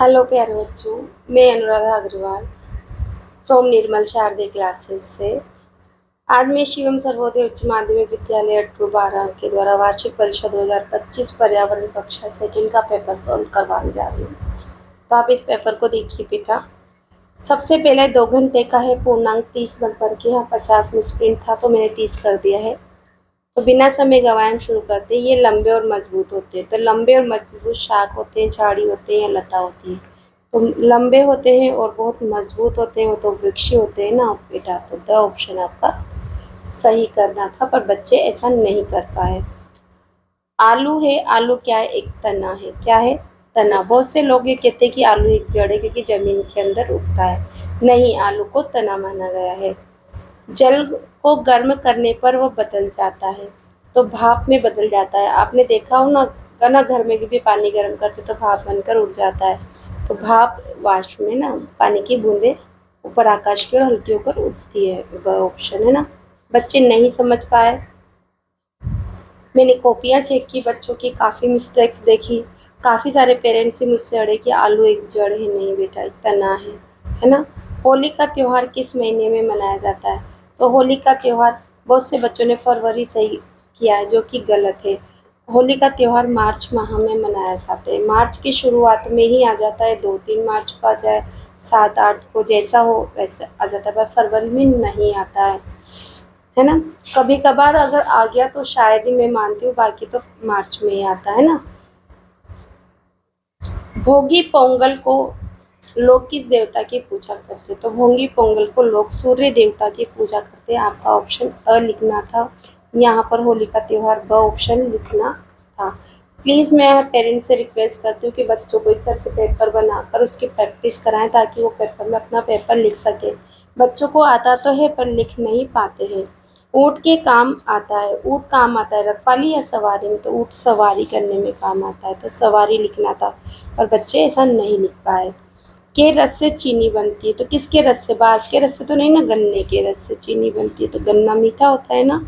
Hello प्यारे बच्चों। मैं अनुराधा अग्रवाल फ्रॉम निर्मल शारदे क्लासेस से। आज मैं शिवम सर्वोदय उच्च माध्यमिक विद्यालय अटरू 12 के द्वारा वार्षिक परीक्षा 2025 पर्यावरण कक्षा सेकंड का पेपर सॉल्व करवाने जा रही हूँ। तो आप इस पेपर को देखिए बेटा। सबसे पहले 2 घंटे का है, पूर्णांक 30 नंबर के। यहाँ 50 में स्प्रिंट था तो मैंने 30 कर दिया है। तो बिना समय गवाए हम शुरू करते हैं। ये लंबे और मजबूत होते हैं। तो लंबे और मजबूत शाख होते हैं, झाड़ी होते हैं या लता होती है। तो लंबे होते हैं और बहुत मजबूत होते हैं वो तो वृक्ष होते हैं ना बेटा। तो द ऑप्शन आपका सही करना था, पर बच्चे ऐसा नहीं कर पाए। आलू है, आलू क्या है? एक तना है। क्या है? तना। बहुत से लोग ये कहते हैं कि आलू एक जड़ है क्योंकि जमीन के अंदर उगता है। नहीं, आलू को तना माना गया है। जल को गर्म करने पर वो बदल जाता है, तो भाप में बदल जाता है। आपने देखा हो ना, घर में भी पानी गर्म करते तो भाप बनकर उड़ जाता है। तो भाप वाष्प में ना पानी की बूंदें ऊपर आकाश की ओर हल्की होकर उठती है। वह ऑप्शन है ना। बच्चे नहीं समझ पाए। मैंने कॉपियाँ चेक की बच्चों की, काफ़ी मिस्टेक्स देखी। काफ़ी सारे पेरेंट्स से मुझसे अड़े कि आलू एक जड़ है। नहीं बेटा, एक तना है ना। होली का त्यौहार किस महीने में मनाया जाता है? तो होली का त्यौहार बहुत से बच्चों ने फरवरी से ही किया है, जो कि गलत है। होली का त्यौहार मार्च माह में मनाया जाता है। मार्च की शुरुआत में ही आ जाता है, 2-3 मार्च को आ जाए, 7-8 को, जैसा हो वैसा आ जाता है, पर फरवरी में नहीं आता है ना। कभी कभार अगर आ गया तो शायद ही मैं मानती हूँ, बाकी तो मार्च में ही आता है ना। भोगी पोंगल को लोग किस देवता की पूजा करते? तो भोगी पोंगल को लोग सूर्य देवता की पूजा करते हैं। आपका ऑप्शन अ लिखना था। यहाँ पर होली का त्योहार ब ऑप्शन लिखना था। प्लीज़ मैं पेरेंट्स से रिक्वेस्ट करती हूँ कि बच्चों को इस तरह से पेपर बनाकर उसकी प्रैक्टिस कराएं, ताकि वो पेपर में अपना पेपर लिख सके। बच्चों को आता तो है पर लिख नहीं पाते हैं। ऊँट के काम आता है। ऊँट काम आता है रखवाली या सवारी में? तो ऊँट सवारी करने में काम आता है, तो सवारी लिखना था, पर बच्चे ऐसा नहीं लिख पाए। के रस से चीनी बनती है? तो किसके रस से? बाँस के रस से तो नहीं ना, गन्ने के रस से चीनी बनती है। तो गन्ना मीठा होता है ना,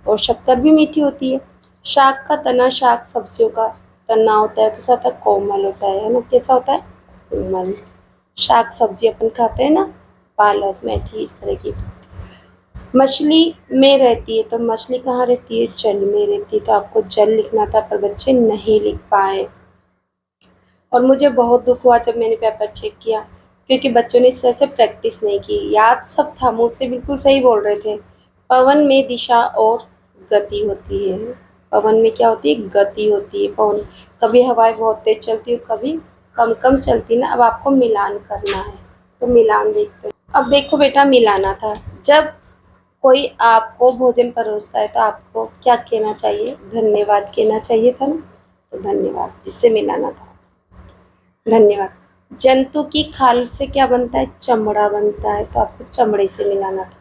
और शक्कर भी मीठी होती है। शाक का तना, शाक सब्जियों का तना होता है, कैसा होता है? कोमल होता है ना। कैसा होता है? कोमल। शाक सब्जी अपन खाते हैं ना, पालक मेथी इस तरह की। मछली में रहती है? तो मछली कहाँ रहती है? जल में रहती है। तो आपको जल लिखना था, पर बच्चे नहीं लिख पाए। और मुझे बहुत दुख हुआ जब मैंने पेपर चेक किया, क्योंकि बच्चों ने इस तरह से प्रैक्टिस नहीं की। याद सब था, मुझसे बिल्कुल सही बोल रहे थे। पवन में दिशा और गति होती है। पवन में क्या होती है? गति होती है। पवन कभी हवाएं बहुत तेज चलती है, कभी कम कम चलती ना। अब आपको मिलान करना है, तो मिलान देखते हैं। अब देखो बेटा, मिलाना था। जब कोई आपको भोजन परोसता है तो आपको क्या कहना चाहिए? धन्यवाद कहना चाहिए था ना। तो धन्यवाद, इससे मिलाना था। धन्यवाद। जंतु की खाल से क्या बनता है? चमड़ा बनता है, तो आपको चमड़े से मिलाना था।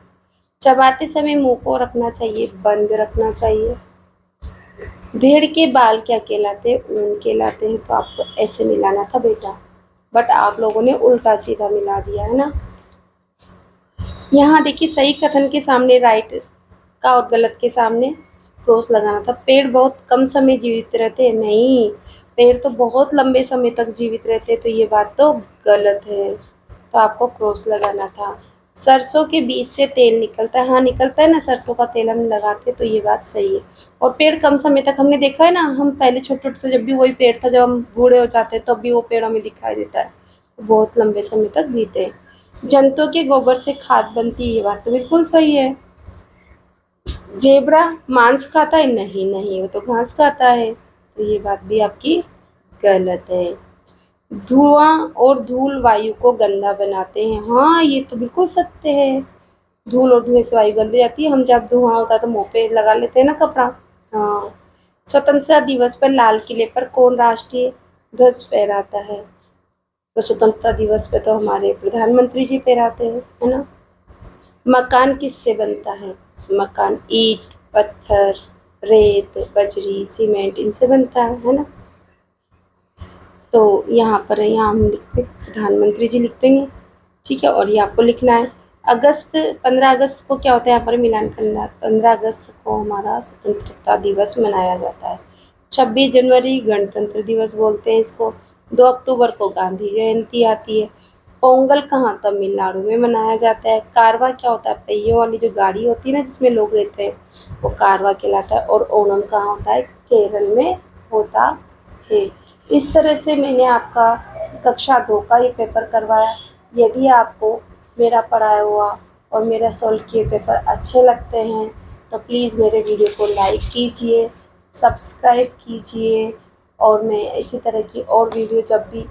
चबाते समय मुंह को रखना चाहिए, बंद रखना चाहिए। भेड़ के बाल क्या कहलाते हैं? ऊन कहलाते हैं, तो आपको ऐसे मिलाना था बेटा, बट आप लोगों ने उल्टा सीधा मिला दिया है ना। यहाँ देखिए, सही कथन के सामने राइट का और गलत के सामने क्रॉस लगाना था। पेड़ बहुत कम समय जीवित रहते हैं? नहीं, पेड़ तो बहुत लंबे समय तक जीवित रहते हैं, तो ये बात तो गलत है, तो आपको क्रॉस लगाना था। सरसों के बीज से तेल निकलता है? हाँ निकलता है ना, सरसों का तेल हम लगाते हैं, तो ये बात सही है। और पेड़ कम समय तक, हमने देखा है ना, हम पहले छोटे छोटे थे जब भी वही पेड़ था, जब हम बूढ़े हो जाते हैं तब भी वो पेड़ हमें दिखाई देता है, तो बहुत लंबे समय तक जीते हैं। जंतुओं के गोबर से खाद बनती है? ये बात तो बिल्कुल सही है। जेब्रा मांस खाता है? नहीं नहीं, वो तो घास खाता है, तो ये बात भी आपकी गलत है। धुआं और धूल वायु को गंदा बनाते हैं? हाँ, ये तो बिल्कुल सत्य है। धूल और धुएं से वायु गंदी जाती है। हम जब धुआं होता है तो मुंह पे लगा लेते हैं ना कपड़ा। हाँ। स्वतंत्रता दिवस पर लाल किले पर कौन राष्ट्रीय ध्वज फहराता है? तो स्वतंत्रता दिवस पे तो हमारे प्रधानमंत्री जी फहराते हैं, है ना। मकान किससे बनता है? मकान ईंट, पत्थर, रेत, बजरी, सीमेंट, इनसे बनता है ना। तो यहाँ पर यहाँ हम लिखते प्रधानमंत्री जी लिख देंगे, ठीक है। और ये आपको लिखना है। अगस्त 15 अगस्त को क्या होता है? यहाँ पर मिलान करना है। 15 अगस्त को हमारा स्वतंत्रता दिवस मनाया जाता है। 26 जनवरी गणतंत्र दिवस बोलते हैं इसको। 2 अक्टूबर को गांधी जयंती आती है। पोंगल कहाँ तमिलनाडु में मनाया जाता है। कारवा क्या होता है, पहियों वाली जो गाड़ी होती है ना जिसमें लोग रहते हैं, वो कारवा कहलाता है। और ओणम कहाँ होता है, केरल में होता है। इस तरह से मैंने आपका कक्षा 2 का ये पेपर करवाया। यदि आपको मेरा पढ़ाया हुआ और मेरा सॉल्व किए पेपर अच्छे लगते हैं तो प्लीज़ मेरे वीडियो को लाइक कीजिए, सब्सक्राइब कीजिए, और मैं इसी तरह की और वीडियो जब भी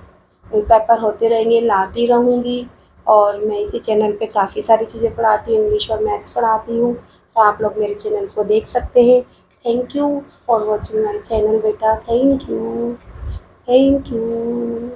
पेपर होते रहेंगे लाती रहूँगी। और मैं इसी चैनल पे काफ़ी सारी चीज़ें पढ़ाती हूँ, इंग्लिश और मैथ्स पढ़ाती हूँ, तो आप लोग मेरे चैनल को देख सकते हैं। Thank you for watching my channel बेटा। Thank you. Thank you.